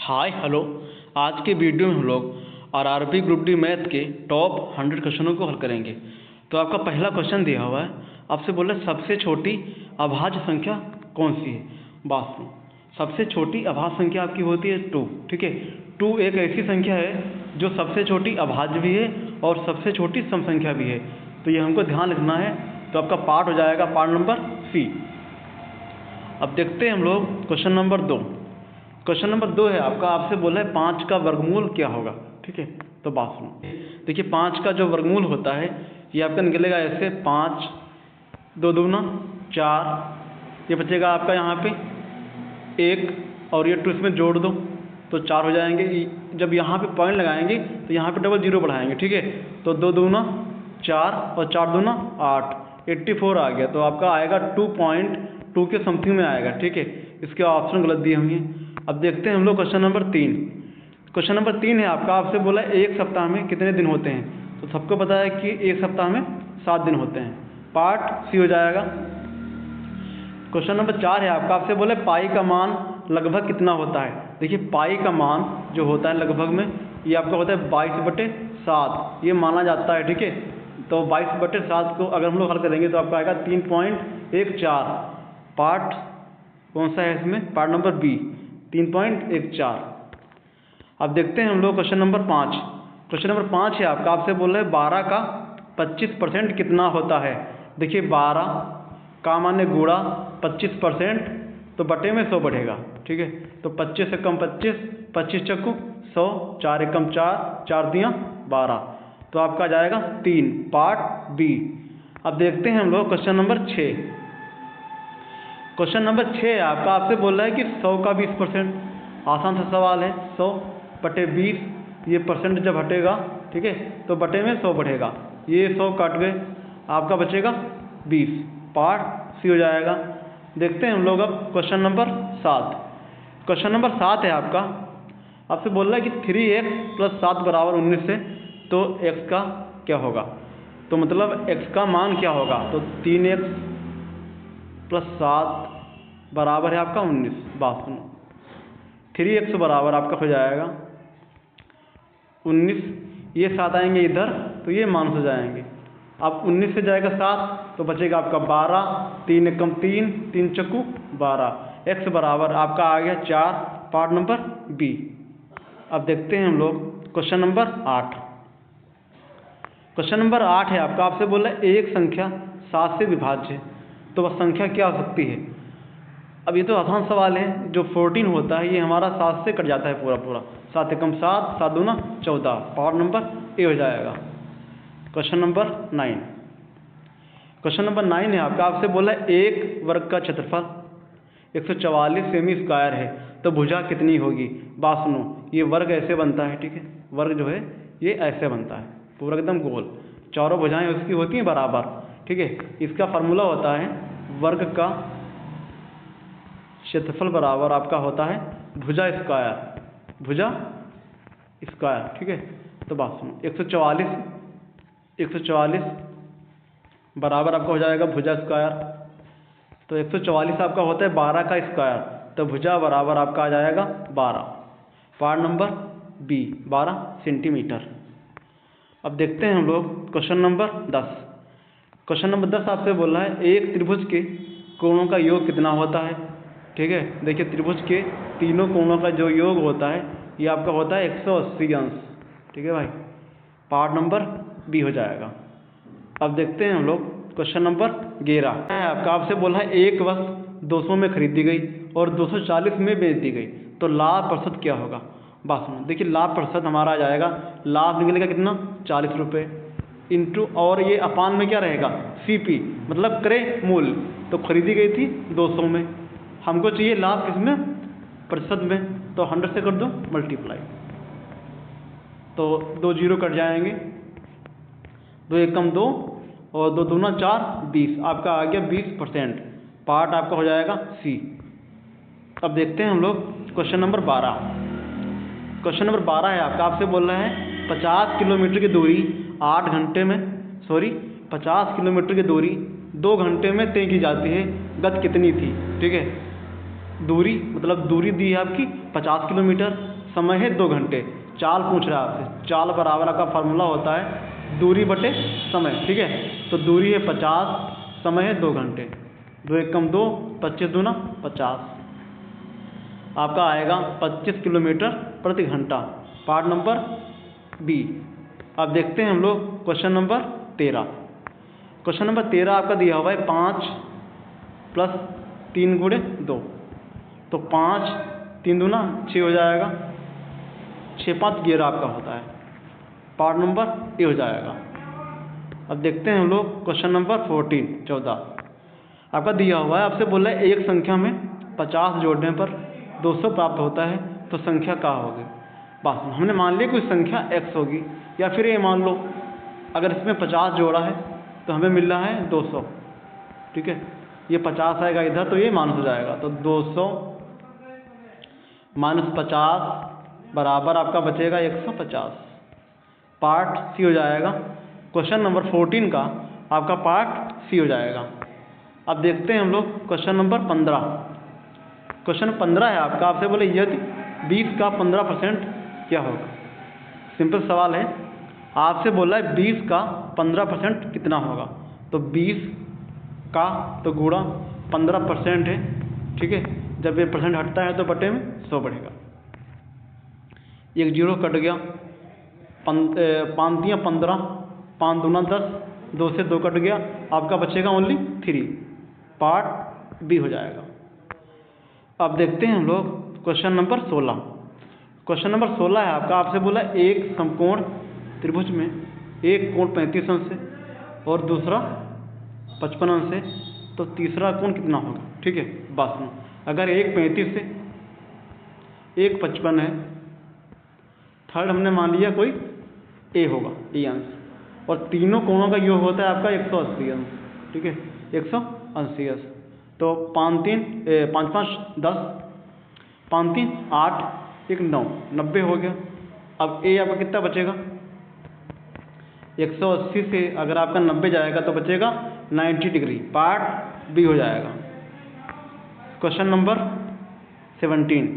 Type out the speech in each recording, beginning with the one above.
Hi hello. आज के video में हम लोग आरआरबी ग्रुप डी मैथ के टॉप 100 क्वेश्चनों को हल करेंगे। तो आपका पहला क्वेश्चन दिया हुआ है, आपसे बोला सबसे छोटी अभाज्य संख्या कौन सी है। बात सुनो, सबसे छोटी अभाज्य संख्या आपकी होती है 2। ठीक है, 2 एक ऐसी संख्या है जो सबसे छोटी अभाज्य भी है और सबसे छोटी सम संख्या भी है। तो ये हमको ध्यान रखना है। तो आपका पार्ट हो जाएगा पार्ट नंबर सी। अब देखते हैं हम लोग क्वेश्चन नंबर 2। क्वेश्चन नंबर 2 है आपका, आपसे बोला है 5 का वर्गमूल क्या होगा। ठीक है, तो बात सुनो, देखिए 5 का जो वर्गमूल होता है ये आपका निकलेगा ऐसे 5 2 दूना 4, ये बचेगा आपका यहाँ पे 1 और ये 2 इसमें जोड़ दो तो 4 हो जाएंगे। जब यहाँ पे पॉइंट लगाएंगे तो यहाँ पे डबल जीरो बढ़ाएंगे। ठीक है, तो 2 दूना 4 और 4 दूना 8, 84 आ गया। तो आपका आएगा 2.2 के समथिंग में आएगा। ठीक है, इसके ऑप्शन गलत दिए होंगे। अब देखते हैं हम लोग क्वेश्चन नंबर 3। क्वेश्चन नंबर 3 है आपका, आपसे बोला एक सप्ताह में कितने दिन होते हैं। तो सबको पता है कि एक सप्ताह में 7 दिन होते हैं। पार्ट सी हो जाएगा। क्वेश्चन नंबर 4 है आपका, आपसे बोले पाई का मान लगभग कितना होता है। देखिए पाई का मान जो होता है लगभग में ये आपका होता है 22/7 ये माना जाता है। ठीक है, तो 22/7 को अगर हम लोग हल करेंगे तो आपका आएगा 3.14। पार्ट कौन सा है इसमें, पार्ट नंबर बी 3.14। अब देखते हैं हम लोग क्वेश्चन नंबर 5। क्वेश्चन नंबर 5 है आपका, आपसे बोल रहे हैं 12 का 25% कितना होता है। देखिए 12 का माने गुणा 25%, तो बटे में 100 बढ़ेगा। ठीक है, तो 25 से कम 25, 25 चक्कू 100, 4 एकम 4, 4 दिया 12, तो आपका आ जाएगा 3। Part B. अब देखते हैं हम लोग क्वेश्चन नंबर 6। क्वेश्चन नंबर 6 है आपका, आपसे बोल रहा है कि 100 का 20%। आसान सा सवाल है, 100 बटे 20, ये परसेंट जब हटेगा ठीक है तो बटे में 100 बढ़ेगा। ये 100 काट गए, आपका बचेगा 20। पार्ट सी हो जाएगा। देखते हैं हम लोग अब क्वेश्चन नंबर 7। क्वेश्चन नंबर 7 है आपका, आपसे बोल रहा है कि 3x + 7 = 19 है, तो x का क्या होगा। तो मतलब x का मान क्या होगा, तो 3x + 7 बराबर है आपका 19। बात सुनो, 3x बराबर आपका हो जाएगा 19, ये 7 आएंगे इधर तो ये माइनस हो जाएंगे। अब 19 से जाएगा 7 तो बचेगा आपका 12, 3 एकम 3, 3 चक्कू 12, x बराबर आपका आ गया 4। Part number B. अब देखते हैं हम लोग क्वेश्चन नंबर 8। क्वेश्चन नंबर 8 है आपका, आपसे बोला है एक संख्या 7 से विभाज्य है, तो वह संख्या क्या हो सकती है। अब ये तो आसान सवाल है, जो 14 होता है ये हमारा 7 से कट जाता है पूरा। 7 एकम 7, 7 दूना 14। पार्ट नंबर ए हो जाएगा। Question number 9। क्वेश्चन नंबर 9 है आपका, आपसे बोला है एक वर्ग का क्षेत्रफल 144 सेमी स्क्वायर है, तो भुजा कितनी होगी। बात सुनो, ये वर्ग ऐसे बनता है। ठीक है, वर्ग जो है ये ऐसे बनता है, पूरा एकदम गोल, चारों भुजाएं उसकी होती हैं बराबर। ठीक है, इसका फार्मूला होता है वर्ग का क्षेत्रफल बराबर आपका होता है भुजा स्क्वायर। ठीक है, तो बात सुनो 144 बराबर आपका हो जाएगा भुजा स्क्वायर। तो 144 आपका होता है 12 का स्क्वायर, तो भुजा बराबर आपका आ जाएगा 12। Part number B 12 centimetre. अब देखते हैं हम लोग क्वेश्चन नंबर 10। क्वेश्चन नंबर 10 आपसे बोल रहा है एक त्रिभुज के कोणों का योग कितना होता है। ठीक है, देखिए त्रिभुज के तीनों कोणों का जो योग होता है ये आपका होता है 180 अंश। ठीक है भाई, पार्ट नंबर बी हो जाएगा। अब देखते हैं हम लोग क्वेश्चन नंबर 11 है आपका, आपसे बोला है एक वस्तु 200 में खरीदी गई और 240 में बेच दी गई, तो लाभ प्रतिशत क्या होगा। बात सुनो, देखिए लाभ प्रतिशत हमारा आ जाएगा, लाभ निकलेगा कितना 40 रुपये इंटू, और ये अपान में क्या रहेगा CP मतलब क्रय मूल्य। तो खरीदी गई थी 200 में, हमको चाहिए लाभ किसमें, प्रतिशत में, तो 100 से कर दो मल्टीप्लाई, तो 2 जीरो कट जाएंगे, 2 एकम 2 और 2 दूना 4, 20, आपका आ गया 20%। पार्ट आपका हो जाएगा सी। अब देखते हैं हम लोग क्वेश्चन नंबर 12। क्वेश्चन नंबर 12 है आपका, आपसे बोल रहे हैं 50 किलोमीटर की दूरी 8 घंटे में 50 किलोमीटर की दूरी 2 घंटे में तय की जाती है, गति कितनी थी। ठीक है, दूरी मतलब दूरी दी है आपकी 50 किलोमीटर, समय है 2 घंटे। चाल पूछ रहा है आपसे, चाल बराबर आपका फार्मूला होता है दूरी बटे समय, ठीक है। तो दूरी है 50, समय है 2 घंटे। 2 एकम 2, 25 दूना 50, आपका आएगा 25 किलोमीटर प्रति घंटा। Part number B. अब देखते हैं हम लोग क्वेश्चन नंबर 13। क्वेश्चन नंबर 13 आपका दिया हुआ है 5 + 3 × 2, तो 5 3 दूना 6 हो जाएगा। 6 5 11 आपका होता है। पार्ट नंबर ए हो जाएगा। अब देखते हैं हम लोग क्वेश्चन नंबर 14 आपका दिया हुआ है, आपसे बोला है एक संख्या में 50 जोड़ने पर 200 प्राप्त होता है, तो संख्या क्या होगी। बस हमने मान लिया कोई संख्या x होगी, या फिर ये मान लो अगर इसमें 50 जोड़ा है तो हमें मिल रहा है 200, ठीक है। ये 50 आएगा इधर तो ये माइनस हो जाएगा, तो 200 - 50 बराबर आपका बचेगा 150। पार्ट सी हो जाएगा। क्वेश्चन नंबर 14 का आपका पार्ट सी हो जाएगा। अब देखते हैं हम लोग क्वेश्चन नंबर 15। क्वेश्चन 15 है आपका, आपसे बोले यदि 20 का 15% क्या होगा। सिंपल सवाल है, आपसे बोला है 20 का 15% कितना होगा। तो 20 का तो गुणा 15% है, ठीक है। जब ये परसेंट हटता है तो बटे में 100 बढ़ेगा। 1 0 कट गया, 5 3 15, 5 दूना 10, 2 से 2 कट गया, आपका बचेगा ओनली 3। पार्ट बी हो जाएगा। अब देखते हैं हम लोग क्वेश्चन नंबर 16। क्वेश्चन नंबर 16 है आपका, आपसे बोला एक समकोण त्रिभुज में एक कोण 35 अंश है और दूसरा 55 अंश है, तो तीसरा कोण कितना होगा, ठीक है। बात सुनो, अगर एक 35 है एक 55 है, थर्ड हमने मान लिया कोई ए होगा, ए अंश, और तीनों कोणों का योग होता है आपका 180 अंश, ठीक है। 180 अंश, तो 5 3 5 5 10, 5 3 8, 1 9, 90 हो गया। अब ए आपका कितना बचेगा, 180 से अगर आपका 90 जाएगा तो बचेगा 90 डिग्री। पार्ट बी हो जाएगा। Question number 17।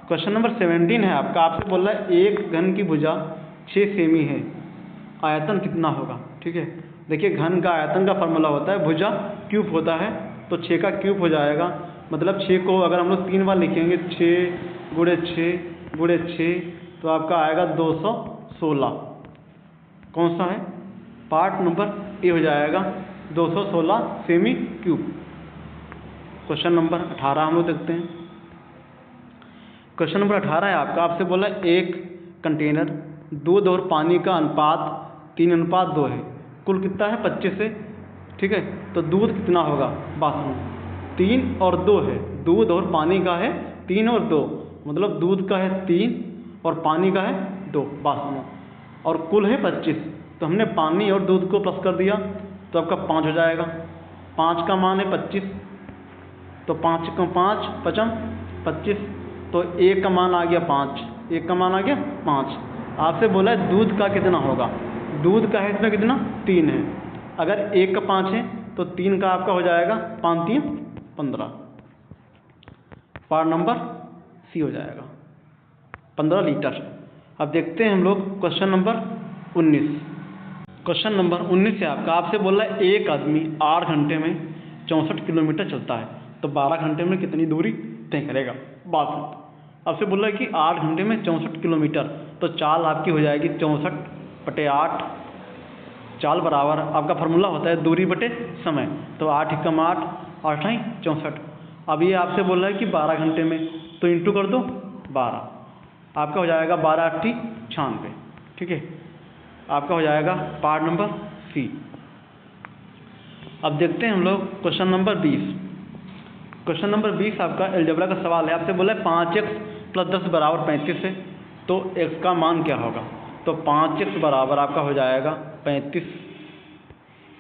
क्वेश्चन नंबर 17 है आपका, आपसे बोल रहा है एक घन की भुजा 6 सेमी है, आयतन कितना होगा, ठीक है। देखिए घन का आयतन का फार्मूला होता है भुजा क्यूब होता है, तो 6 का क्यूब हो जाएगा। मतलब 6 को अगर हम लोग 3 बार लिखेंगे, 6 × 6 × 6, तो आपका आएगा 216। कौन सा है, पार्ट नंबर ए हो जाएगा, 216 सेमी क्यूब। क्वेश्चन नंबर 18 हम लोग देखते हैं। क्वेश्चन नंबर 18 है आपका, आपसे बोला एक कंटेनर दूध और पानी का अनुपात 3:2 है, कुल कितना है 25 है, ठीक है। तो दूध कितना होगा, बात सुनो, 3 और 2 है, दूध और पानी का है 3 और 2, मतलब दूध का है 3 और पानी का है 2, बात सुनो, और कुल है 25। तो हमने पानी और दूध को प्लस कर दिया तो आपका 5 हो जाएगा। 5 का मान है 25, तो 5 × 5 = 25, तो 1 का मान आ गया 5, 1 का मान आ गया 5। आपसे बोला है दूध का कितना होगा, दूध का है इसमें कितना 3 है, अगर 1 का 5 है तो 3 का आपका हो जाएगा 5 3 15। पार्ट नंबर सी हो जाएगा, 15 लीटर। अब देखते हैं हम लोग क्वेश्चन नंबर 19। क्वेश्चन नंबर 19 है आपका, आपसे बोला है एक आदमी 8 घंटे में 64 किलोमीटर चलता है, तो 12 घंटे में कितनी दूरी तय करेगा। बात आपसे बोला है कि 8 घंटे में 64 किलोमीटर, तो चाल आपकी हो जाएगी 64/8। चाल बराबर आपका फार्मूला होता है दूरी बटे समय, तो 8 × 8, 8 × 64। अब ये आपसे बोला है कि 12 घंटे में, तो इंटू कर दो 12, आपका हो जाएगा 12 × 8 = 96, ठीक है। आपका हो जाएगा पार्ट नंबर सी। अब देखते हैं हम लोग क्वेश्चन नंबर 20। क्वेश्चन नंबर 20 आपका अलजेब्रा का सवाल है, आपसे बोला है 5x + 10 = 35 है, तो x का मान क्या होगा। तो 5x बराबर आपका हो जाएगा 35,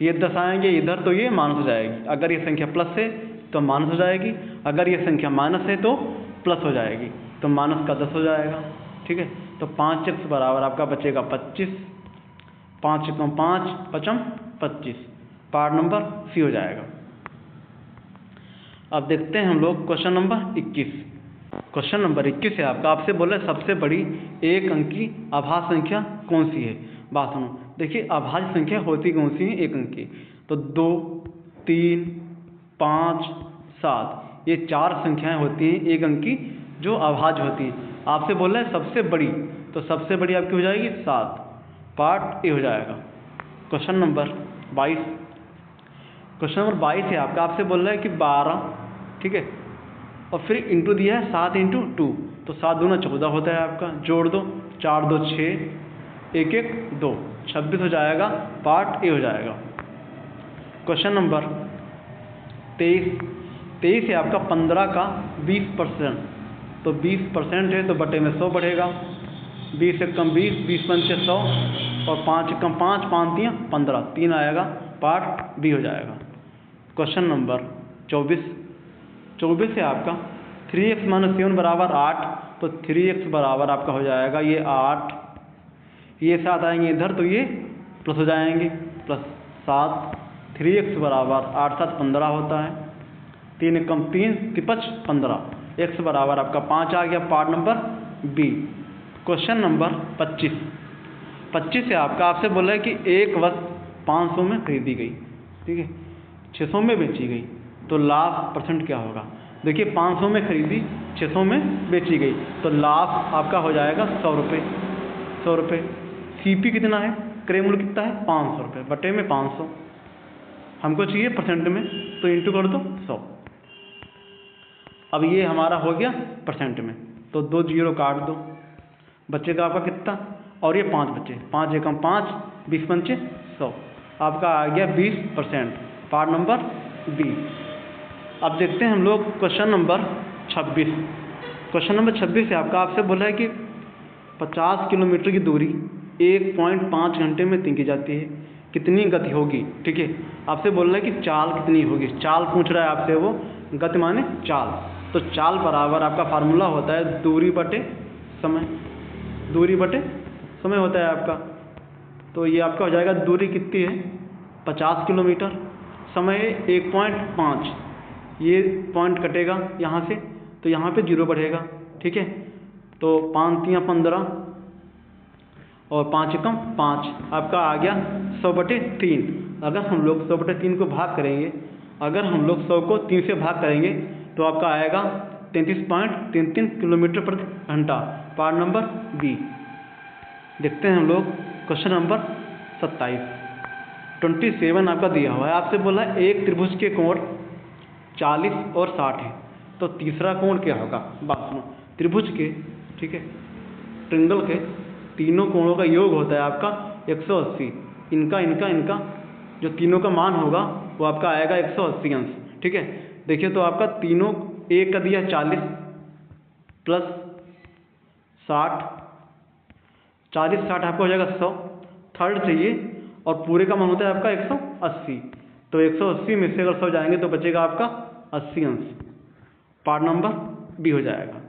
ये 10 आएंगे इधर तो ये माइनस हो जाएगी, अगर ये संख्या प्लस है तो माइनस हो जाएगी, अगर ये संख्या माइनस है तो प्लस हो जाएगी, तो माइनस का 10 हो जाएगा, ठीक है। तो 5x बराबर आपका बचेगा 25, 5 × 5 = 25। पार्ट नंबर सी हो जाएगा। अब देखते हैं हम लोग क्वेश्चन नंबर 21। क्वेश्चन नंबर 21 है आपका, आपसे बोला है सबसे बड़ी एक अंकी अभाज्य संख्या कौन सी है। बात सुनो, देखिए अभाज्य संख्या होती कौन सी है एक अंकी, तो 2, 3, 5, 7 ये 4 संख्याएं होती हैं एक अंकी जो अभाज्य होती हैं। आपसे बोला है सबसे बड़ी, तो सबसे बड़ी आपकी हो जाएगी 7, पार्ट ए हो जाएगा। क्वेश्चन नंबर 22, क्वेश्चन नंबर 22 है आपका, आपसे बोल रहा है कि 12, ठीक है, और फिर इंटू दिया है 7 × 2, तो 7 दूना 14 होता है आपका, जोड़ दो 4 2 6, 1 1 2, 26 हो जाएगा, पार्ट ए हो जाएगा। क्वेश्चन नंबर 23 है आपका, 15 का 20%, तो 20% है तो बटे में 100 बढ़ेगा, 20 से कम 20, 20 पंचे 100 और 5 से कम 5, 5 दिया 15, 3 आएगा, पार्ट बी हो जाएगा। क्वेश्चन नंबर 24 है आपका, 3x - 7 बराबर 8, तो 3x बराबर आपका हो जाएगा ये 8, ये 7 आएंगे इधर तो ये प्लस हो जाएंगे, प्लस 7, 3x बराबर 8 7 15 होता है, 3 × 3 = 15, x बराबर आपका 5 आ गया, part number B. Question number 25 है आपका, आपसे बोला है कि एक वस्तु 500 में खरीदी गई, ठीक है, 600 में बेची गई, तो लाभ % क्या होगा। देखिए 500 में खरीदी, 600 में बेची गई, तो लाभ आपका हो जाएगा 100 रुपये। 100 रुपये CP कितना है, क्रय मूल्य कितना है 500 रुपये, बटे में 500 हमको चाहिए % में, तो इंटू कर दो 100। अब ये हमारा हो गया % में, तो 2 0 काट दो, बचेगा आपका कितना, और ये 5 बचे, 5 एकम 5, 20 पंचे 100, आपका आ गया 20%, पार्ट नंबर बी। अब देखते हैं हम लोग क्वेश्चन नंबर 26। क्वेश्चन नंबर 26 है आपका, आपसे बोला है कि 50 किलोमीटर की दूरी 1.5 घंटे में तय की जाती है, कितनी गति होगी, ठीक है। आपसे बोल रहा है कि चाल कितनी होगी, चाल पूछ रहा है आपसे वो, गति माने चाल, तो चाल बराबर आपका फार्मूला होता है दूरी बटे समय, दूरी बटे समय होता है आपका, तो ये आपका हो जाएगा दूरी कितनी है 50 किलोमीटर, समय है 1.5, ये पॉइंट कटेगा यहाँ से, तो यहाँ पे 0 बढ़ेगा, ठीक है, तो 5 × 3 = 15 और 5 एकम 5, आपका आ गया 100/3। अगर हम लोग 100/3 को भाग करेंगे, अगर हम लोग 100 को 3 से भाग करेंगे तो आपका आएगा 33.33 किलोमीटर प्रति घंटा, पार्ट नंबर बी। देखते हैं हम लोग क्वेश्चन नंबर 27 आपका दिया हुआ है, आपसे बोला है एक त्रिभुज के कोण 40 और 60 है, तो तीसरा कोण क्या होगा। बात सुनो, त्रिभुज के, ठीक है, ट्रायंगल के तीनों कोणों का योग होता है आपका 180, इनका जो तीनों का मान होगा वो आपका आएगा 180 अंश, ठीक है। देखिए तो आपका तीनों, एक का दिया 40 प्लस 60, 40 60 आपका हो जाएगा 100, थर्ड चाहिए और पूरे का मान होता है आपका 180, तो 180 में से अगर 100 जाएंगे तो बचेगा आपका 80 अंश, पार्ट नंबर बी हो जाएगा।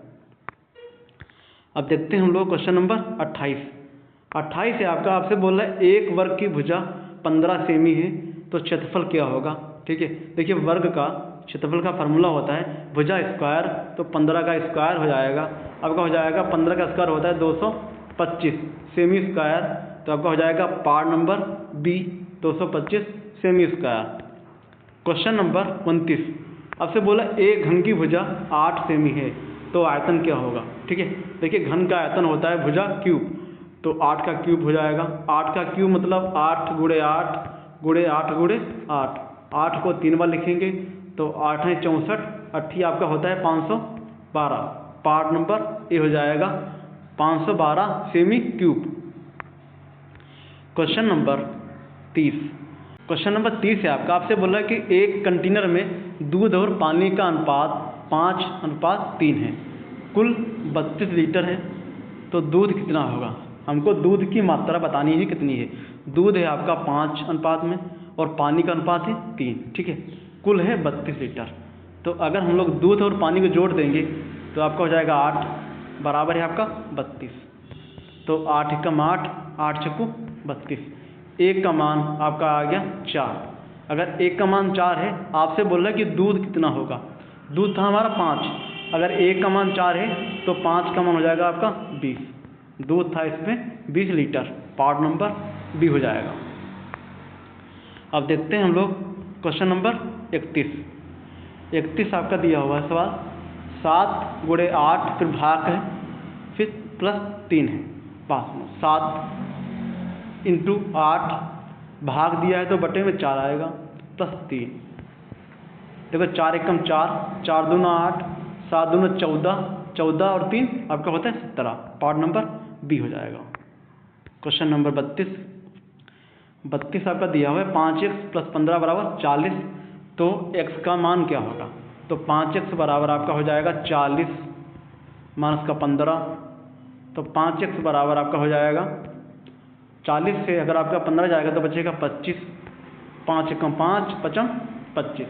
अब देखते हैं हम लोग क्वेश्चन नंबर 28 है आपका, आपसे बोल रहा है एक वर्ग की भुजा 15 सेमी है, तो क्षेत्रफल क्या होगा, ठीक है। देखिए वर्ग का क्षेत्रफल का फार्मूला होता है भुजा स्क्वायर, तो 15 का स्क्वायर हो जाएगा, आपका हो जाएगा 15 का स्क्वायर होता है 225, सेमी स्क्वायर, तो आपका हो जाएगा part number B 225 cm square. Question number 29, आपसे बोला एक घन की भुजा 8 सेमी है, तो आयतन क्या होगा, ठीक है। देखिए घन का आयतन होता है भुजा क्यूब, तो 8 का क्यूब हो जाएगा, 8 का क्यूब मतलब 8 × 8 × 8 × 8, 8 को 3 बार लिखेंगे तो 8 × 64, 8 आपका होता है 512, पार्ट नंबर ए हो जाएगा 512 सेमी क्यूब। क्वेश्चन नंबर 30 है आपका, आपसे बोला है कि एक कंटेनर में दूध और पानी का अनुपात 5:3 है, कुल 32 लीटर है, तो दूध कितना होगा। हमको दूध की मात्रा बतानी है कितनी है, दूध है आपका 5 अनुपात में और पानी का अनुपात है 3, ठीक है, कुल है 32 लीटर। तो अगर हम लोग दूध और पानी को जोड़ देंगे तो आपका हो जाएगा 8 बराबर है आपका 32, तो 8 एकम 8, 8 छक्कू 32, एक का मान आपका आ गया 4। अगर एक का मान 4 है, आपसे बोल रहा है कि दूध कितना होगा, दूध था हमारा 5, अगर a का मान 4 है तो 5 का मान हो जाएगा आपका 20। दूध था इसमें 20 लीटर, पार्ट नंबर बी हो जाएगा। अब देखते हैं हम लोग क्वेश्चन नंबर 31 आपका दिया हुआ है सवाल। 7 गुणे 8 फिर भाग है फिर प्लस 3 है। पास में 7 इंटू 8 भाग दिया है तो बटे में 4 आएगा प्लस 3। देखो 4 एकम 4, 4 दूना 8, 7 दूना 14, 14 और 3 आपका होता है 17। पार्ट नंबर बी हो जाएगा। क्वेश्चन नंबर 32 आपका दिया हुआ है 5x प्लस 15 बराबर 40। तो x का मान क्या होगा? तो 5x बराबर आपका हो जाएगा 40 माइनस का 15। तो 5x बराबर आपका हो जाएगा 40 से अगर आपका 15 जाएगा तो बचेगा 25। 5 एकम 5, 5 25।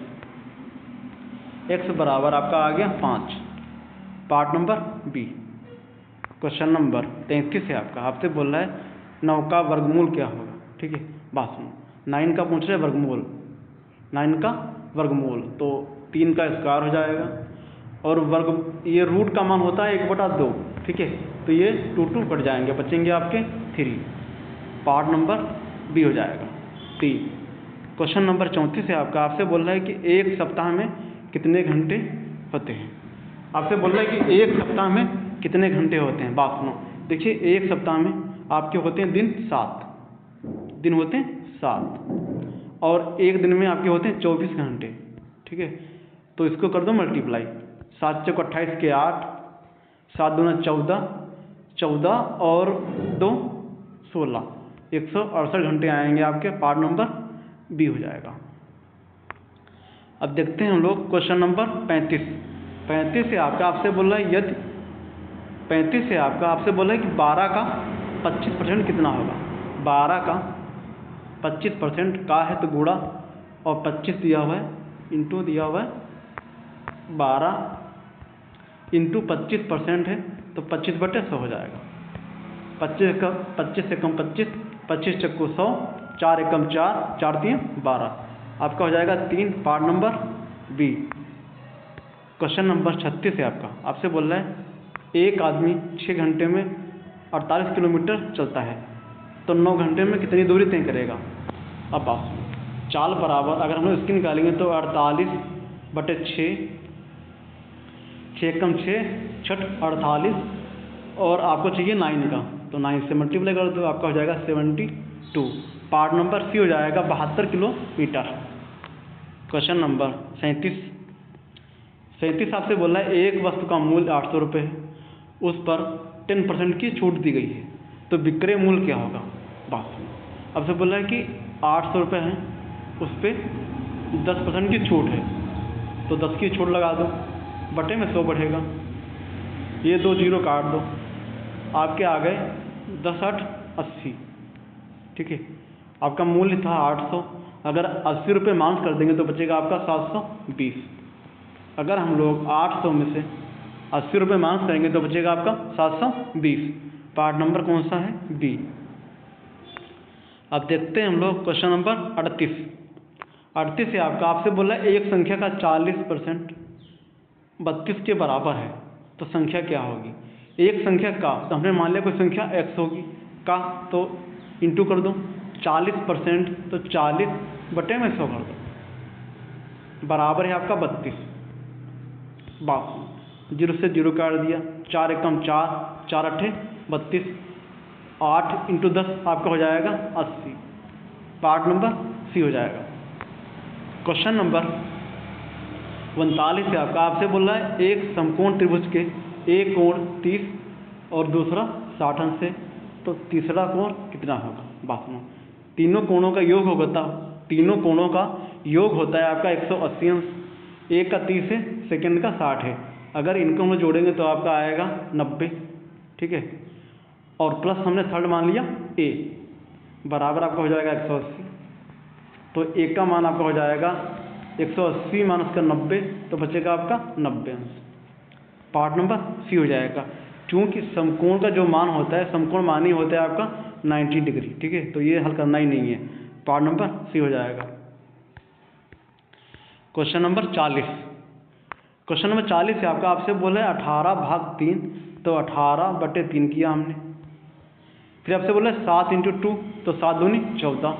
x बराबर आपका आ गया 5। Part number B. Question number 33 है आपसे बोल रहा है 9 का वर्गमूल क्या होगा। ठीक है, बात सुनो। 9 का पूछ रहे वर्गमूल, 9 का वर्गमूल तो 3 का स्क्वायर हो जाएगा और वर्ग ये रूट का मान होता है 1/2। ठीक है, तो ये 2 कट जाएंगे, बचेंगे आपके 3। पार्ट नंबर बी हो जाएगा 3। क्वेश्चन नंबर 34 है आपसे बोल रहा है कि एक सप्ताह में कितने घंटे होते हैं। आपसे बोल रहा है कि एक सप्ताह में कितने घंटे होते हैं। बात सुनो, देखिए एक सप्ताह में आपके होते हैं दिन 7 दिन होते हैं 7 और एक दिन में आपके होते हैं 24 घंटे। ठीक है, तो इसको कर दो मल्टीप्लाई। 7 चौक 28 के 8, 7 दूना 14, 14 और 2 16, 168 घंटे आएंगे आपके। पार्ट नंबर बी हो जाएगा। अब देखते हैं हम लोग क्वेश्चन नंबर 35 से आपसे बोल रहा है यदि 35 से आपसे बोल रहा है कि 12 का 25% कितना होगा। 12 का 25% का है तो गुणा और 25 दिया हुआ है इंटू दिया हुआ है 12 इंटू 25% है तो 25/100 हो जाएगा। 25 से कम 25, 25 चक्कू 100, 4 एकम 4, 4 3 12 आपका हो जाएगा 3। Part number B. Question number 36 है आपसे बोल रहा है एक आदमी 6 घंटे में 48 किलोमीटर चलता है तो 9 घंटे में कितनी दूरी तय करेगा। अब आप चाल बराबर अगर हम लोग इसकी निकालेंगे तो 48/6, 6 एकम 6, 6 48 और आपको चाहिए 9 का तो 9 से मल्टीप्लाई कर दो, आपका हो जाएगा 72। पार्ट नंबर सी हो जाएगा 72 किलोमीटर। क्वेश्चन नंबर 37 आपसे बोला है एक वस्तु का मूल्य 800 रुपये है, उस पर 10% की छूट दी गई है तो विक्रय मूल्य क्या होगा। बात अब से बोला है कि 800 रुपये हैं, उस पर 10% की छूट है तो 10 की छूट लगा दो, बटे में 100 बढ़ेगा, ये 2 0 काट दो, आपके आ गए 10 8 80। ठीक है, आपका मूल्य था 800, अगर 80 रुपये माइनस कर देंगे तो बचेगा आपका 720। अगर हम लोग 800 में से 80 रुपये माइनस करेंगे तो बचेगा आपका 720। पार्ट नंबर कौन सा है, बी। अब देखते हैं हम लोग क्वेश्चन नंबर 38 से आपसे बोला है एक संख्या का 40% 32 के बराबर है तो संख्या क्या होगी। एक संख्या का तो हमने मान लिया कोई संख्या x होगी, का तो इंटू कर दो, 40% तो 40 बटे में 100 कर दो, बराबर है आपका 32। बात 0 से 0 काट दिया, 4 एकम 4, 4 8 32, 8 इंटू 10 आपका हो जाएगा 80। पार्ट नंबर सी हो जाएगा। क्वेश्चन नंबर 39 से आपसे बोल रहा है एक समकोण त्रिभुज के एक कोण 30 और दूसरा 60 अंश है तो तीसरा कोण कितना होगा। बात में तीनों कोणों का योग होता है आपका 180 अंश, एक का 30 है, सेकंड का 60 है, अगर इनको हम जोड़ेंगे तो आपका आएगा 90। ठीक है, और प्लस हमने थर्ड मान लिया ए, बराबर आपका हो जाएगा 180, तो एक का मान आपका हो जाएगा 180 माइनस का 90 तो बचेगा आपका 90 अंश। पार्ट नंबर सी हो जाएगा, क्योंकि समकोण का जो मान होता है, समकोण मान ही होता है आपका 90 डिग्री। ठीक है, तो ये हल करना ही नहीं है। पार्ट नंबर सी हो जाएगा। क्वेश्चन नंबर 40 क्वेश्चन नंबर 40 है आपका, आपसे बोला है 18/3, तो 18/3 किया हमने। फिर आपसे बोला है 7 × 2, तो 7 दूनी 14,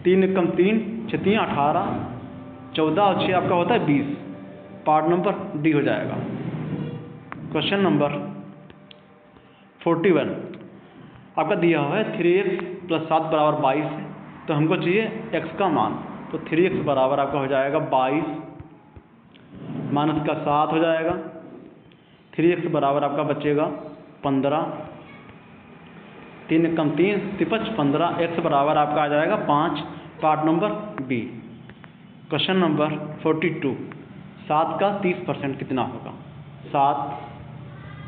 3 एकम 3, 6 3 18, 14 और 6 आपका होता है 20। पार्ट नंबर डी हो जाएगा। क्वेश्चन नंबर 41 आपका दिया हुआ है 3x + 7 = 22 है, तो हमको चाहिए x का मान। तो 3x बराबर आपका हो जाएगा 22 माइनस का 7 हो जाएगा। 3x बराबर आपका बचेगा 15, 3 एकम 3, 3 15, x बराबर आपका आ जाएगा 5। Part number B. Question number 42 7 का 30% कितना होगा? 7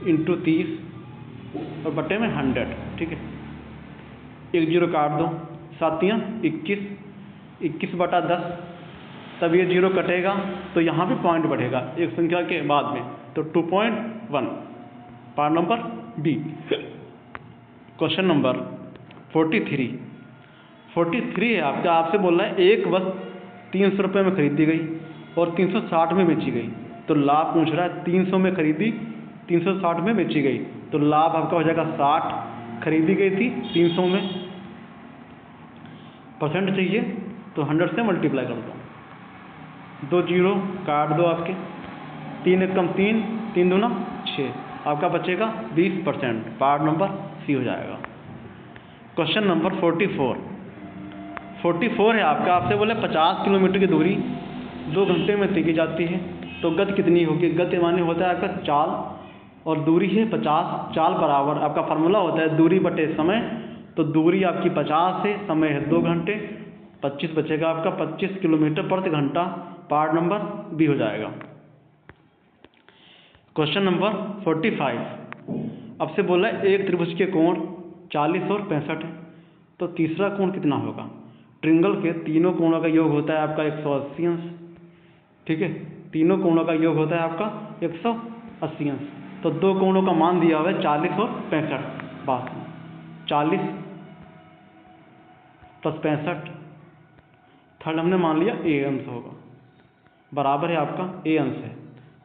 × 30 और बटे में 100, ठीक है। 1 0 काट दो, 7 × 21, 21/10, तब ये 0 कटेगा तो यहाँ भी पॉइंट बढ़ेगा एक संख्या के बाद में, तो 2.1। Part number B. Question number 43 है आपका, आपसे बोल रहा है एक वस्तु 300 रुपये में खरीदी गई और 360 में बेची गई, तो लाभ पूछ रहा है 300 में खरीदी, 360 में बेची गई, तो लाभ आपका हो जाएगा 60। खरीदी गई थी 300 में, परसेंट चाहिए तो 100 से मल्टीप्लाई कर दो, 2 0 काट दो आपके, 3 एकम 3, 3 दूना 6, आपका बचेगा 20%। पार्ट नंबर सी हो जाएगा। क्वेश्चन नंबर 44 है आपका, आपसे बोले 50 किलोमीटर की दूरी 2 घंटे में तय की जाती है, तो गति कितनी होगी? गति माने होता है आपका चाल और दूरी है 50। चाल बराबर आपका फार्मूला होता है दूरी बटे समय, तो दूरी आपकी 50 है, समय है 2 घंटे, 25 बचेगा आपका 25 किलोमीटर प्रति घंटा। पार्ट नंबर बी हो जाएगा। क्वेश्चन नंबर 45 आपसे बोला है एक त्रिभुज के कोण 40 और 65 है, तो तीसरा कोण कितना होगा? ट्रिंगल के तीनों कोणों का योग होता है आपका 180 अंश, ठीक है। तीनों कोणों का योग होता है आपका 180 अंश, तो दो कोणों का मान दिया हुआ है 40 और 65। बात 40 + 65, थर्ड हमने मान लिया ए अंश होगा, बराबर है आपका ए अंश है,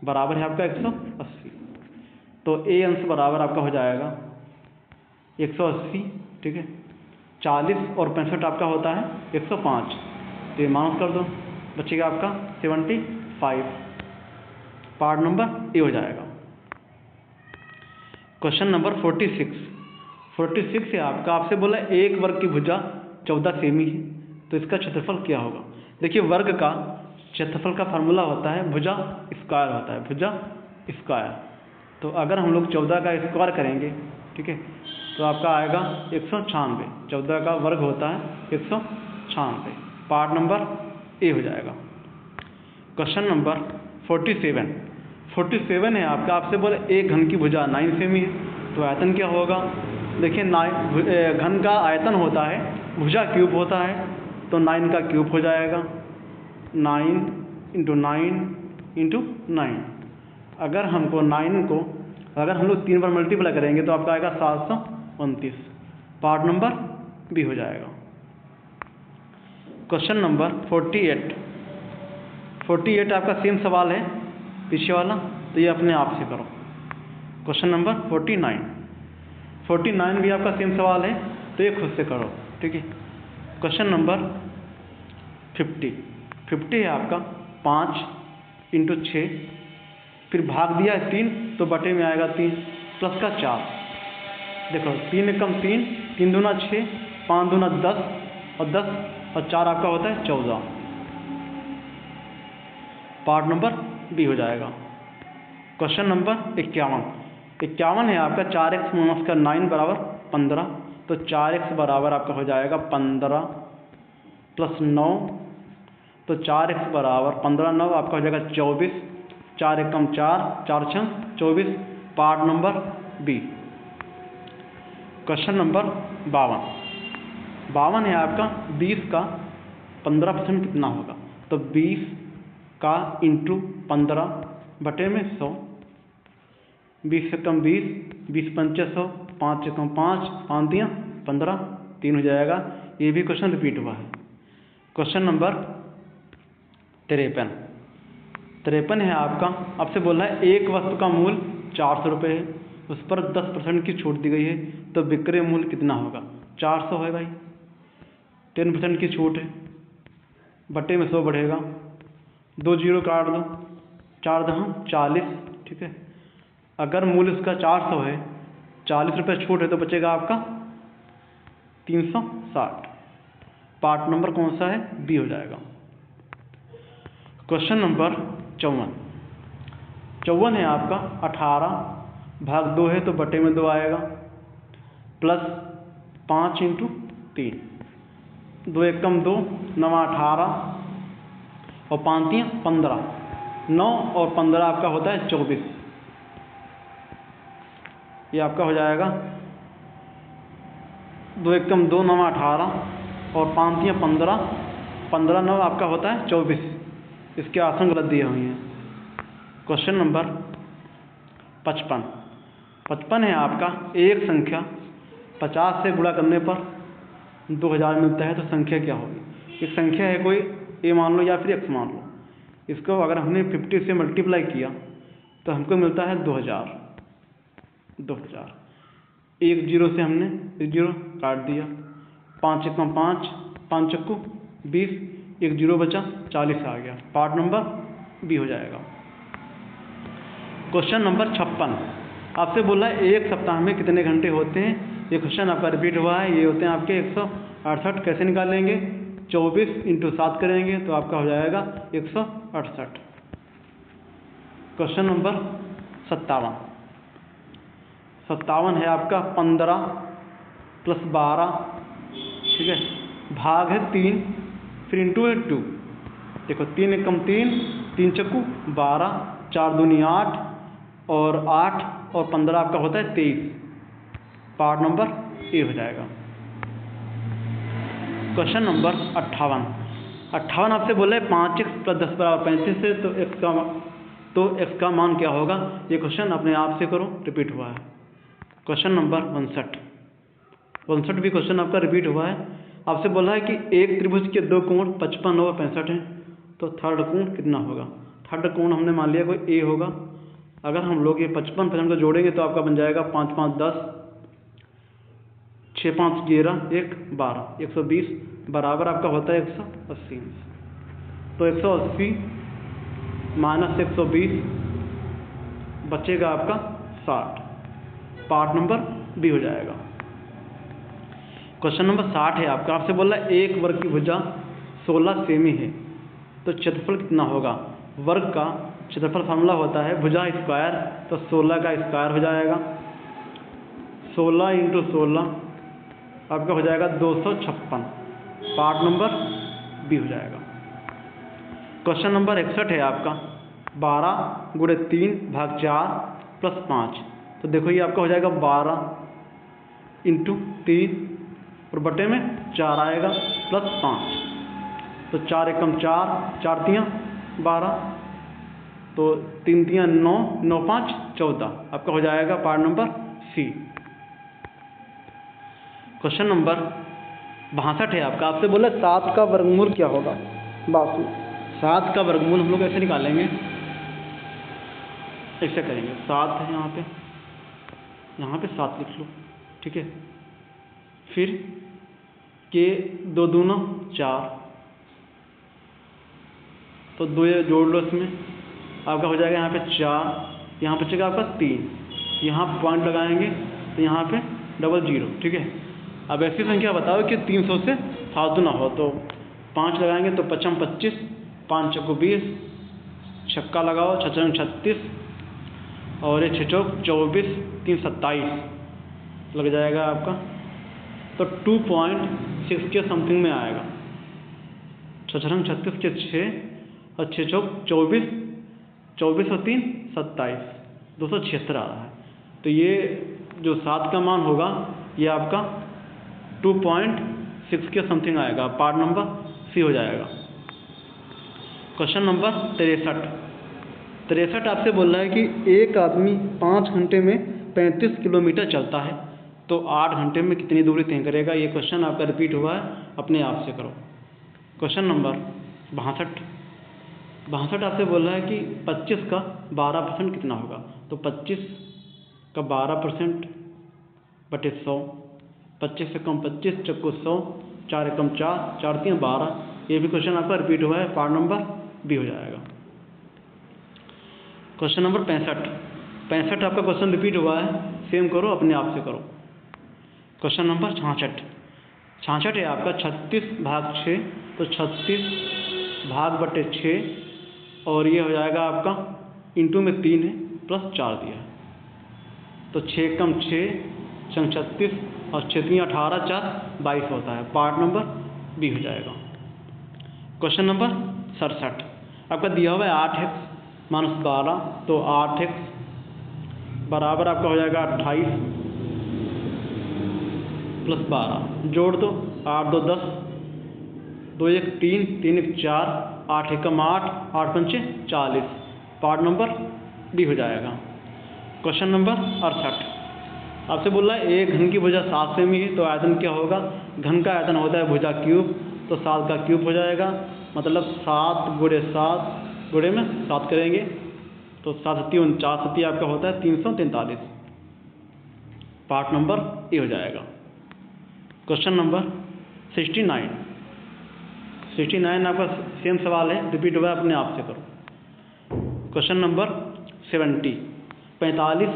बराबर है आपका 180, तो ए अंश बराबर आपका हो जाएगा 180, ठीक है। 40 और 65 आपका होता है 105, तो ये माइनस कर दो, बचेगा आपका 75। पार्ट नंबर ए हो जाएगा। क्वेश्चन नंबर 46 है आपका, आपसे बोला एक वर्ग की भुजा 14 सेमी है, तो इसका क्षेत्रफल क्या होगा? देखिए वर्ग का क्षेत्रफल का फार्मूला होता है भुजा स्क्वायर होता है, भुजा स्क्वायर। तो अगर हम लोग 14 का स्क्वायर करेंगे, ठीक है, तो आपका आएगा 196। 14 का वर्ग होता है 196। पार्ट नंबर ए हो जाएगा। क्वेश्चन नंबर 47 है आपका, आपसे बोले एक घन की भुजा 9 सेमी है, तो आयतन क्या होगा? देखिए घन का आयतन होता है भुजा क्यूब होता है, तो 9 का क्यूब हो जाएगा, 9 × 9 × 9। अगर हमको 9 को अगर हम लोग 3 बार मल्टीप्लाई करेंगे तो आपका आएगा 729। पार्ट नंबर बी हो जाएगा। क्वेश्चन नंबर 48 आपका सेम सवाल है पीछे वाला, तो ये अपने आप से करो। क्वेश्चन नंबर 49 भी आपका सेम सवाल है, तो ये खुद से करो, ठीक है। क्वेश्चन नंबर 50 है आपका, 5 × 6, फिर भाग दिया है 3, तो बटे में आएगा 3 प्लस का 4। देखो 3 एकम 3, 3 दूना 6, 5 दूना 10 और 10 और 4 आपका होता है 14। पार्ट नंबर बी हो जाएगा। क्वेश्चन नंबर 51 है आपका, 4x - 9 = 15, तो 4x बराबर आपका हो जाएगा 15 + 9, तो 4x बराबर 15 9 आपका हो जाएगा 24, 4 एकम 4, 4 6 24। Part number B. Question number 52 है आपका, 20 का 15% कितना होगा? तो 20 का × 15 बटे में 100, 20 एकम 20, 20 पंचे 100, 5 एकम 5, 5 दिया 15, 3 हो जाएगा। ये भी क्वेश्चन रिपीट हुआ है। क्वेश्चन नंबर 53 53 है आपका। आपसे बोला है एक वस्तु का मूल्य 400 रुपये है, उस पर 10% की छूट दी गई है, तो विक्रय मूल्य कितना होगा? 400 है भाई, 10% की छूट है, बटे में 100 बढ़ेगा, 2 जीरो काट दो, 4 दहाँ 40, ठीक है। अगर मूल्य उसका 400 है, 40 रुपये छूट है, तो बचेगा आपका 360। पार्ट नंबर कौन सा है? बी हो जाएगा। क्वेश्चन नंबर 54 है आपका। 18 भाग 2 है तो बटे में 2 आएगा, प्लस 5 इंटू 3, 2 एकम 2, 9 18 और 5 3 15, 9 और 15 आपका होता है 24। ये आपका हो जाएगा 2 एकम 2, 9 18 और 5 3 15, 15 9 आपका होता है 24। इसके आसन गलत दिए हुए हैं। क्वेश्चन नंबर 55 है आपका। एक संख्या 50 से गुणा करने पर 2000 मिलता है, तो संख्या क्या होगी? एक संख्या है कोई, ए मान लो या फिर एक्स मान लो। इसको अगर हमने 50 से मल्टीप्लाई किया तो हमको मिलता है 2000। 2000 एक जीरो से हमने एक जीरो काट दिया, 5 एकम 5, 5 चक्कू 20, एक जीरो बचा, 40 आ गया। पार्ट नंबर बी हो जाएगा। क्वेश्चन नंबर 56 आपसे बोला है एक सप्ताह में कितने घंटे होते हैं? ये क्वेश्चन आपका रिपीट हुआ है। ये होते हैं आपके 168। कैसे निकालेंगे? 24 इंटू 7 करेंगे तो आपका हो जाएगा 168। क्वेश्चन नंबर 57 है आपका। 15 प्लस 12, ठीक है, भाग है 3, फिर इंटू है 2। देखो 3 एकम 3, 3 चक्कू 12, 4 दूनी 8 और 8 और 15 आपका होता है 23। पार्ट नंबर ए हो जाएगा। क्वेश्चन नंबर 58 आपसे बोला है 5x प्लस 10 बराबर 35 है, तो x का मान क्या होगा? ये क्वेश्चन अपने आप से करो, रिपीट हुआ है। क्वेश्चन नंबर 59 भी क्वेश्चन आपका रिपीट हुआ है। आपसे बोला है कि एक त्रिभुज के दो कोण 55 और 65 हैं, तो थर्ड कोण कितना होगा? थर्ड कोण हमने मान लिया कोई ए होगा। अगर हम लोग ये 55 को जोड़ेंगे तो आपका बन जाएगा 5 5 10, 6 5 11, 1 12, 120 बराबर आपका होता है 180। तो 180 माइनस 120 बचेगा आपका 60। पार्ट नंबर बी हो जाएगा। क्वेश्चन नंबर 60 है आपका। आपसे बोला है एक वर्ग की भुजा 16 सेमी है, तो क्षेत्रफल कितना होगा? वर्ग का क्षेत्रफल फार्मूला होता है भुजा स्क्वायर, तो 16 का स्क्वायर हो जाएगा। 16 इंटू 16 आपका हो जाएगा 256। पार्ट नंबर बी हो जाएगा। क्वेश्चन नंबर 61 है आपका। 12 गुणे 3 भाग 4 प्लस 5, तो देखो ये आपका हो जाएगा 12 इंटू 3 और बटे में 4 आएगा, प्लस 5, तो 4 एकम 4, 4 तियाँ 12, तो 3 तियाँ 9, 9 5 14 आपका हो जाएगा part number C. Question number 62 है आपका। आपसे बोला 7 का वर्गमूल क्या होगा? 62। 7 का वर्गमूल हम लोग ऐसे निकालेंगे, ऐसे करेंगे। 7 है यहाँ पे 7 लिख लो, ठीक है। फिर के 2 दूना 4, तो 2 जोड़ लो, इसमें आपका हो जाएगा यहाँ पे 4, यहाँ पे बचेगा आपका 3, यहाँ पॉइंट लगाएंगे तो यहाँ पे 00, ठीक है। अब ऐसी संख्या बताओ कि 300 से 7 गुना हो, तो 5 लगाएंगे तो 5 25, 5 चौको 20, छक्का लगाओ 6 36 और ये 6 चौक 24, 3 27 लग जाएगा आपका, तो 2.6 के समथिंग में आएगा। 6 36 के 6 और 6 चौक 24, 24 और 3 27, 276 आ रहा है। तो ये जो 7 का मान होगा ये आपका 2.6 के समथिंग आएगा। पार्ट नंबर सी हो जाएगा। क्वेश्चन नंबर 63 आपसे बोल रहा है कि एक आदमी 5 घंटे में 35 किलोमीटर चलता है, तो 8 घंटे में कितनी दूरी तय करेगा? ये क्वेश्चन आपका रिपीट हुआ है, अपने आप से करो। क्वेश्चन नंबर 62 62 आपसे बोल रहा है कि 25 का 12% कितना होगा, तो 25 का 12% बटे 100, 25 से कम 25, चक्कू 100, 4 एकम 4, 4 3 12। ये भी क्वेश्चन आपका रिपीट हुआ है, पार्ट नंबर बी हो जाएगा। क्वेश्चन नंबर 65 आपका क्वेश्चन रिपीट हुआ है, सेम करो, अपने आप से करो। क्वेश्चन नंबर 66 है आपका 36 भाग 6, तो 36 भाग बटे 6 और ये हो जाएगा आपका इंटू में 3 है प्लस 4 दिया है, तो 6 कम 6 संग 36 और 6 3 18, 4 22 होता है, पार्ट नंबर बी हो जाएगा। क्वेश्चन नंबर 67 आपका दिया हुआ है 8x माइनस 12, तो 8x बराबर आपका हो जाएगा 28 प्लस 12, जोड़ दो 8 2 10, 2 1 3, 3 1 4, 8 एकम 8, 8 पंचे 40, पार्ट नंबर डी हो जाएगा। क्वेश्चन नंबर 68 आपसे बोल रहा है एक घन की भुजा 7 सेमी है, तो आयतन क्या होगा, घन का आयतन होता है भुजा क्यूब, तो 7 का क्यूब हो जाएगा, मतलब 7 गुणे 7 गुणे में 7 करेंगे, तो 7 7 49 7 आपका होता है 343, पार्ट नंबर ए हो जाएगा। क्वेश्चन नंबर 69 आपका सेम सवाल है, रिपीट हुआ है, अपने आप से करो। क्वेश्चन नंबर 70 45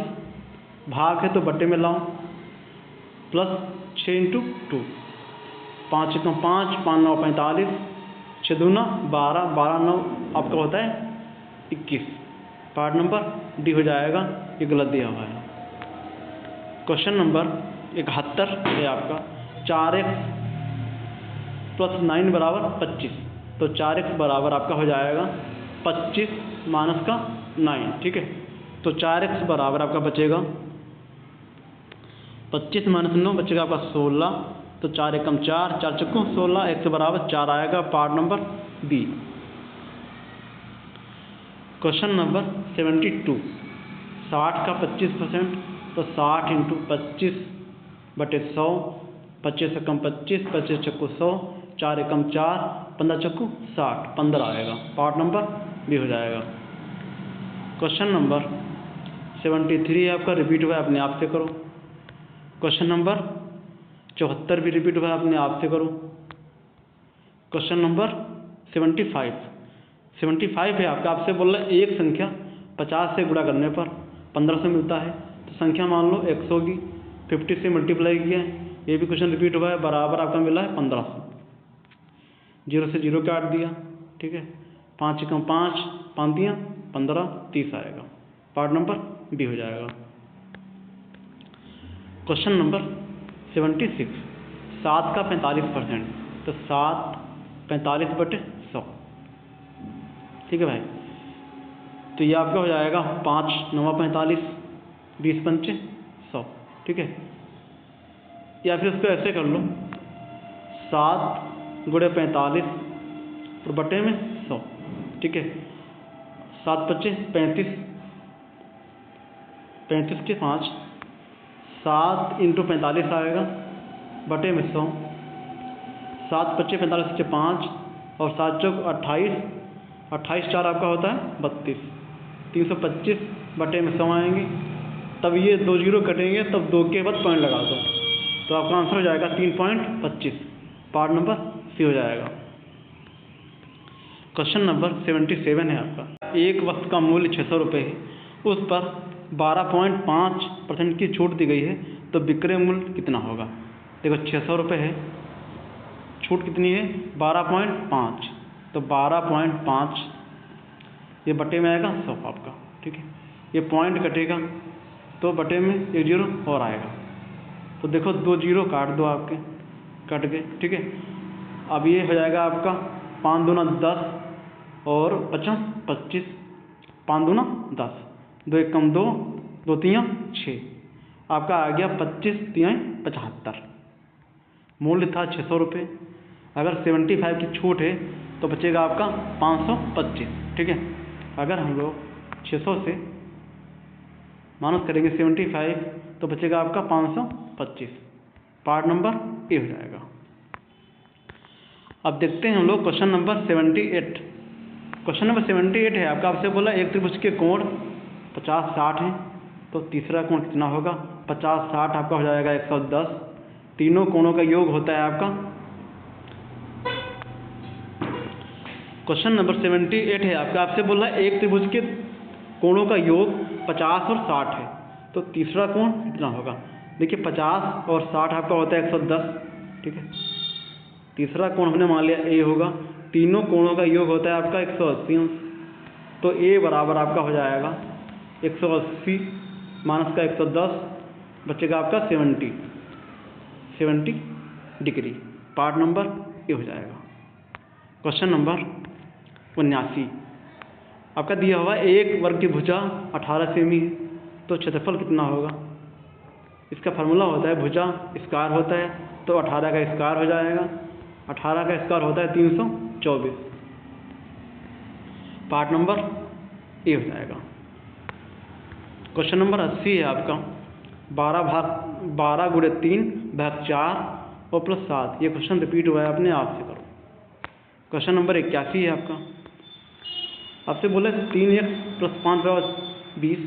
भाग है तो बट्टे में लाओ, प्लस 6 इंटू 2, 5 एकम 5, 5 9 45, 6 दूना 12, 12 9 आपका होता है 21, पार्ट नंबर डी हो जाएगा, ये गलत दिया हुआ है। क्वेश्चन नंबर 71 है आपका 4x प्लस 9 बराबर 25, तो 4x बराबर आपका हो जाएगा 25 माइनस का 9, ठीक है, तो 4x बराबर आपका बचेगा 25 माइनस 9 बचेगा आपका 16, तो 4 एकम 4, 4 चक्कू 16, x बराबर 4 आएगा, part number B. Question number 72 60 का 25%, तो 60 इंटू 25 बटे 100, 25 एकम 25, 25 चक्कू 100, 4 एकम 4, 15 चक्कू 60, 15 आएगा, पार्ट नंबर बी हो जाएगा। क्वेश्चन नंबर 73 आपका रिपीट हुआ है, अपने आप से करो। क्वेश्चन नंबर 74 भी रिपीट हुआ है, अपने आप से करो। क्वेश्चन नंबर 75 है आपका, आपसे बोल रहा है एक संख्या 50 से गुणा करने पर 1500 मिलता है, तो संख्या मान लो x होगी, 50 से मल्टीप्लाई किया है, ये भी क्वेश्चन रिपीट हुआ है, बराबर आपका मिला है 1500, 0 से 0 काट दिया, ठीक है, 5 एकम 5, 5 दिया 15, 30 आएगा, पार्ट नंबर बी हो जाएगा। क्वेश्चन नंबर 76 7 का 45%, तो 7 45 बटे 100, ठीक है भाई, तो ये आपका हो जाएगा 5 9 45, 20 पंचे 100, ठीक है, या फिर इसको ऐसे कर लो 7 गुणे 45 और बटे में 100, ठीक है, 7 पच्चे 35, 35 के 5, 7 इंटू 45 आएगा, बटे में 100, 7 पच्चे 45 के 5 और 7 चौक 28, 28 4 आपका होता है 32, 325 बटे में 100 आएंगे, तब ये 2 जीरो कटेंगे, तब 2 के बाद पॉइंट लगा दो, तो आपका आंसर हो जाएगा 3.25, पार्ट नंबर सी हो जाएगा। क्वेश्चन नंबर 77 है आपका, एक वस्तु का मूल्य 600 रुपये है, उस पर 12.5% की छूट दी गई है, तो विक्रय मूल्य कितना होगा। देखो 600 रुपये है, छूट कितनी है 12.5, तो 12.5 ये बटे में आएगा 100 आपका, ठीक है, ये पॉइंट कटेगा तो बटे में 1 जीरो और आएगा, तो देखो 2 जीरो काट दो, आपके कट गए, ठीक है, अब ये हो जाएगा आपका 5 दूना 10 और 5 25, 5 दूना 10, 2 एकम 2, 2 3 6, आपका आ गया 25 3 75, मूल्य था 600 रुपये, अगर 75 की छूट है तो बचेगा आपका 525, ठीक है, अगर हम लोग 600 से माइनस करेंगे 75 तो बचेगा आपका 525, पार्ट नंबर ए हो जाएगा। अब देखते हैं हम लोग क्वेश्चन नंबर 78, क्वेश्चन नंबर 78 है आपका। आपसे बोला एक त्रिभुज के कोण 50 60 हैं, तो तीसरा कोण कितना होगा? 50 60 आपका हो जाएगा 110। तीनों कोणों का योग होता है आपका। क्वेश्चन नंबर 78 है आपका। आपसे बोला एक त्रिभुज के कोणों का योग 50 और 60 है, तो तीसरा कोण कितना होगा? देखिए 50 और 60 आपका होता है 110, ठीक है। तीसरा कोण हमने मान लिया ए होगा। तीनों कोणों का योग होता है आपका 180 अंश, तो ए बराबर आपका हो जाएगा 180 माइनस का 110, बचेगा आपका 70 डिग्री। पार्ट नंबर ए हो जाएगा। क्वेश्चन नंबर 79 आपका दिया हुआ एक वर्ग की भुजा 18 सेमी है, तो क्षेत्रफल कितना होगा? इसका फार्मूला होता है भुजा स्क्वायर होता है, तो 18 का स्क्वायर हो जाएगा। 18 का स्क्वायर होता है 324। पार्ट नंबर ए हो जाएगा। क्वेश्चन नंबर 80 है आपका। 12 गुणे 3 भाग 4 और प्लस 7। ये क्वेश्चन रिपीट हुआ है, अपने आप से करो। क्वेश्चन नंबर 81 है आपका। आपसे बोले 3x प्लस 5 बराबर 20,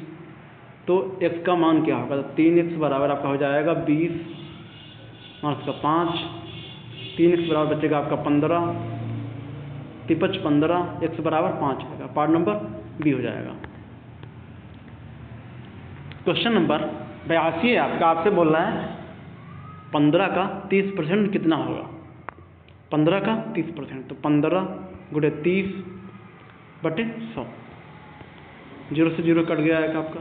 तो x का मान क्या होगा? तो 3x बराबर आपका हो जाएगा 20 माइनस का 5। 3x बराबर बचेगा आपका 15, 15 x बराबर 5 आएगा। पार्ट नंबर बी हो जाएगा। क्वेश्चन नंबर 82 है आपका। आपसे बोल रहा है 15 का 30% कितना होगा? 15 का 30%, तो 15 गुणे 30 बटे 100। 0 से 0 कट गया है आपका।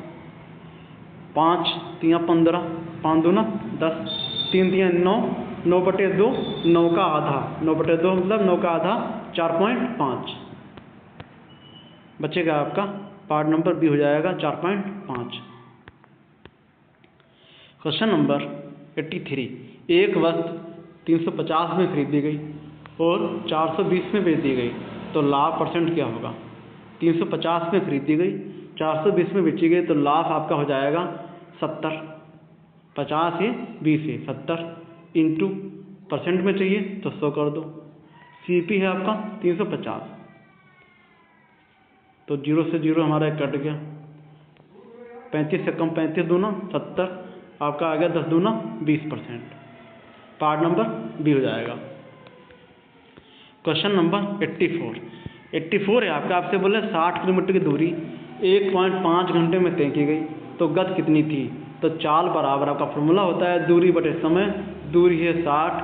5 3 15, 5 दूना 10, 3 3 9, 9 बटे 2, 9 का आधा, 9 बटे 2 मतलब 9 का आधा 4.5 बचेगा आपका। पार्ट नंबर बी हो जाएगा 4.5। Question number 83। एक वस्तु 350 में खरीदी गई और 420 में बेच दी गई, तो लाभ परसेंट क्या होगा? 350 में खरीदी गई, 420 में बेची गई, तो लाभ आपका हो जाएगा 70। 50 है 20 है 70 इंटू परसेंट में चाहिए तो 100 कर दो। CP है आपका 350, तो 0 से 0 हमारा कट गया। 35 से कम 35 दूना 70, आपका आ गया 10 दूना 20%। पार्ट नंबर बी हो जाएगा। क्वेश्चन नंबर 84 है आपका। आपसे बोले 60 किलोमीटर की दूरी 1.5 घंटे में तय की गई, तो गति कितनी थी? तो चाल बराबर आपका फॉर्मूला होता है दूरी बटे समय। दूरी है 60,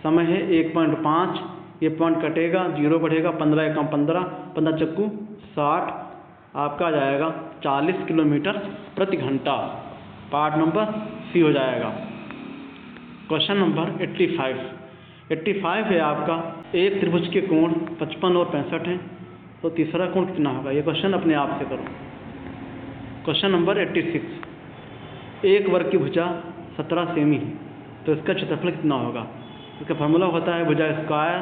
समय है 1.5, ये पॉइंट कटेगा 0 बढ़ेगा, 15 एकम 15, 15 चक्कू 60, आपका आ जाएगा 40 किलोमीटर प्रति घंटा। पार्ट नंबर सी हो जाएगा। क्वेश्चन नंबर 85 है आपका। एक त्रिभुज के कोण 55 और 65 हैं, तो तीसरा कोण कितना होगा? ये क्वेश्चन अपने आप से करो। Question number 86। एक वर्ग की भुजा 17 सेमी है, तो इसका क्षेत्रफल कितना होगा? इसका फार्मूला होता है भुजा स्क्वायर,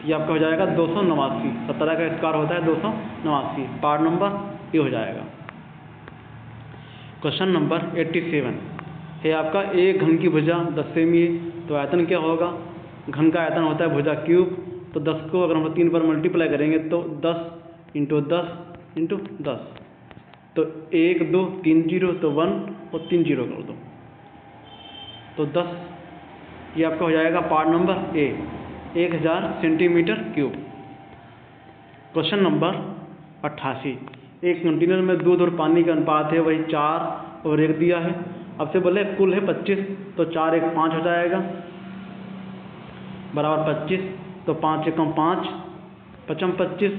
ये आपका हो जाएगा 289। 17 का स्क्वायर होता है 289। पार्ट नंबर ये हो जाएगा। क्वेश्चन नंबर 87 है आपका। एक घन की भुजा 10 सेमी है, तो आयतन क्या होगा? घन का आयतन होता है भुजा क्यूब, तो 10 को अगर हम 3 पर मल्टीप्लाई करेंगे तो 10 इंटू 10 इंटू 10, तो 1 2 3 0, तो 1 और 3 0 कर दो, तो 10, ये आपका हो जाएगा part number A 1000 centimetre cube. Question number 88। एक कंटेनर में दूध और पानी का अनुपात है वही 4 और 1 दिया है। अब से बोले कुल है 25, तो 4 1 5 हो जाएगा बराबर 25, तो 5 एकम 5, 5 25।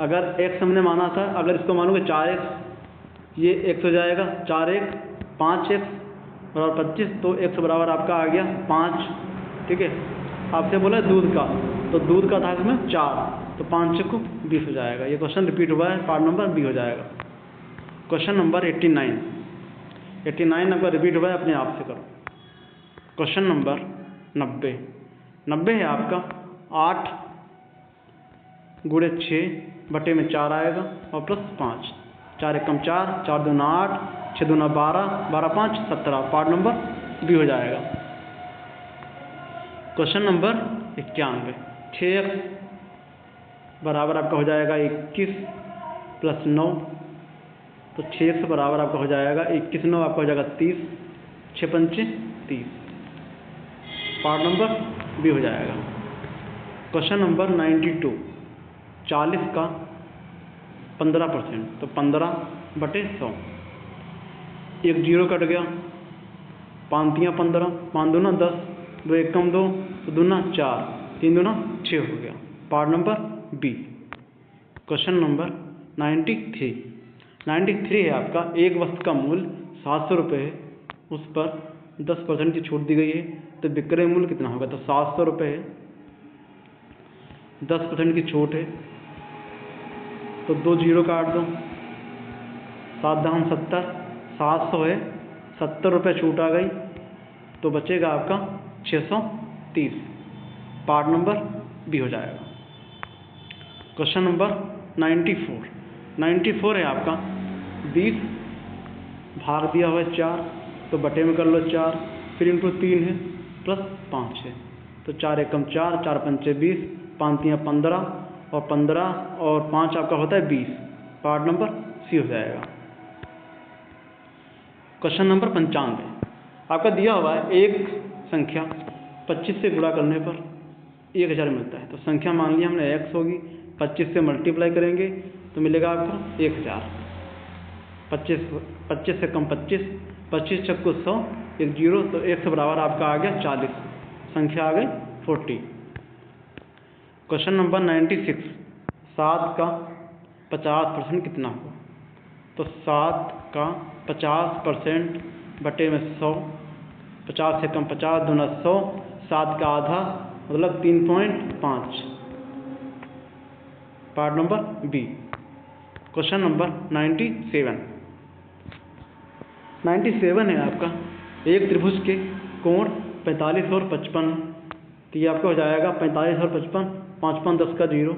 अगर x हमने माना था, अगर इसको मानोगे 4x, ये x हो जाएगा 4 1 5x बराबर 25, तो x बराबर आपका आ गया 5, ठीक है। आपसे बोला दूध का, तो दूध का था इसमें 4, तो 5 चक्कू 20 हो जाएगा। ये क्वेश्चन रिपीट हुआ है, पार्ट नंबर बी हो जाएगा। क्वेश्चन नंबर 89 आपका रिपीट हुआ है, अपने आप से करो। क्वेश्चन नंबर 90 है आपका। 8 गुणे 6 बटे में 4 आएगा और प्लस 5, 4 एकम 4, 4 दूना 8, 6 दूना 12, 12 5 17। पार्ट नंबर बी हो जाएगा। Question number 91। 6x बराबर आपका हो जाएगा 21 + 9, तो 6x बराबर आपका हो जाएगा 21 9 आपका हो जाएगा 30, 6 पंचे 30। पार्ट नंबर बी हो जाएगा। क्वेश्चन नंबर 92, 40 का 15%, तो 15/100। एक जीरो कट गया, 5 × 15, 5 दूना 10, 2 एकम 2, तो दूना 4, 3 दूना 6 हो गया। Part number B. Question number 93 है आपका, एक वस्तु का मूल्य 700 रुपये है, उस पर 10% की छूट दी गई है, तो विक्रय मूल्य कितना होगा? तो 700 रुपये है, 10% की छूट है, तो 2 जीरो काट दो, 7 दाम 70, 700 है, 70 रुपये छूट आ गई, तो बचेगा आपका 630। पार्ट नंबर बी हो जाएगा। क्वेश्चन नंबर 94 है आपका, 20 भाग दिया हुआ है 4, तो बटे में कर लो 4, फिर इंटू 3 है, प्लस 5 है, तो 4 एकम 4, 4 पंचे 20, 5 × 15, और 15 और 5 आपका होता है 20। पार्ट नंबर सी हो जाएगा। क्वेश्चन नंबर 95 आपका दिया हुआ है, एक संख्या 25 से गुणा करने पर 1000 मिलता है, तो संख्या मान लिया हमने x होगी, 25 से मल्टीप्लाई करेंगे तो मिलेगा आपको 1000। 25 से कम 25, 25 छक्को 100, एक जीरो, तो 1 से बराबर आपका आ गया 40, संख्या आ गई 40। क्वेश्चन नंबर 96, 7 का 50% कितना होगा? तो 7 का 50% बटे में 100, 50 से कम 50, दूना 100, 7 का आधा मतलब 3.5। Part number B. Question number 97 है आपका, एक त्रिभुज के कोण 45 और 55, तो ये आपका हो जाएगा 45 और 55, 5 5 10 का 0,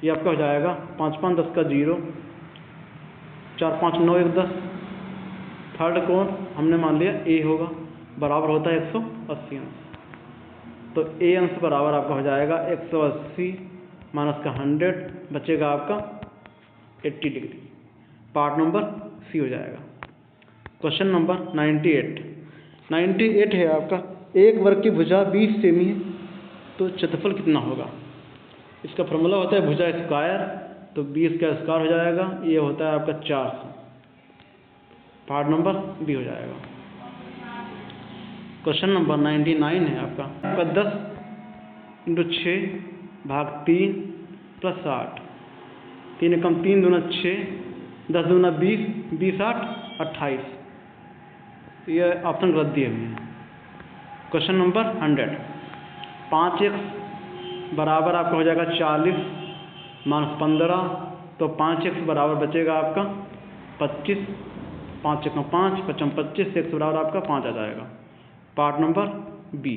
ये आपका हो जाएगा 5 5 10 का 0, 4 5 9 1 10। थर्ड कोण हमने मान लिया ए होगा, बराबर होता है 180 अंश, तो ए अंश बराबर आपका हो जाएगा 180 माइनस का 100, बचेगा आपका 80 डिग्री। पार्ट नंबर सी हो जाएगा। क्वेश्चन नंबर 98 है आपका, एक वर्ग की भुजा 20 सेमी है, तो क्षेत्रफल कितना होगा? इसका फॉर्मूला होता है भुजा स्क्वायर, तो 20 का स्क्वायर हो जाएगा, ये होता है आपका 400। पार्ट नंबर बी हो जाएगा। क्वेश्चन नंबर 99 है आपका, 10 × 6 भाग 3 प्लस 8, 3 एकम 3 दूना 6, 10 दूना 20, 20 8 28, ये ऑप्शन गलत दिए हुए हैं। क्वेश्चन नंबर 100, 5x बराबर आपका हो जाएगा 40 माइनस 15, तो 5x बराबर बचेगा आपका 25, 5 एकम 5, 55 25, 1 बराबर आपका 5 आ जाएगा। Part number B.